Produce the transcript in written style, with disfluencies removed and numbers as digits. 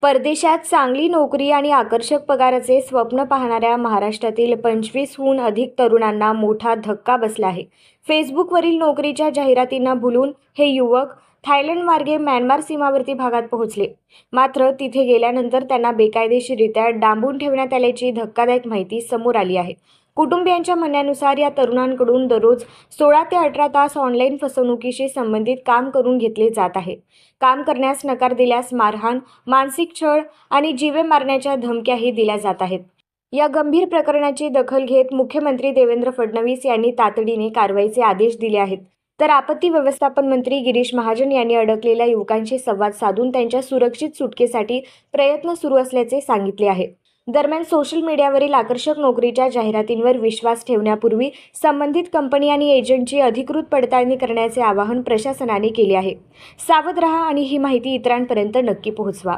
परदेशात चांगली नोकरी आणि आकर्षक पगाराचे स्वप्न पाहणाऱ्या महाराष्ट्रातील 25हून अधिक तरुणांना मोठा धक्का बसला आहे. फेसबुकवरील नोकरीच्या जाहिरातींना भुलून हे युवक थायलंड मार्गे म्यानमार सीमावर्ती भागात पोहोचले. मात्र तिथे गेल्यानंतर त्यांना बेकायदेशीररित्या डांबून ठेवण्यात आल्याची धक्कादायक माहिती समोर आली आहे. कुटुंबियांच्या म्हणण्यानुसार या तरुणांकडून दररोज 16 ते 18 तास ऑनलाईन फसवणुकीशी संबंधित काम करून घेतले जात आहे. काम करण्यास नकार दिल्यास मारहाण, मानसिक छळ आणि जीवे मारण्याच्या धमक्याही दिल्या जात आहेत. या गंभीर प्रकरणाची दखल घेत मुख्यमंत्री देवेंद्र फडणवीस यांनी तातडीने कारवाईचे आदेश दिले आहेत. तर आपत्ती व्यवस्थापन मंत्री गिरीश महाजन यांनी अडकलेल्या युवकांशी संवाद साधून त्यांच्या सुरक्षित सुटकेसाठी प्रयत्न सुरू असल्याचे सांगितले आहे. दरम्यान सोशल मीडियावरील आकर्षक नोकरीच्या जाहिरातींवर विश्वास ठेवण्यापूर्वी संबंधित कंपनी आणि एजंटची अधिकृत पडताळणी करण्याचे आवाहन प्रशासनाने केले आहे. सावध रहा आणि ही माहिती इतरांपर्यंत नक्की पोहोचवा.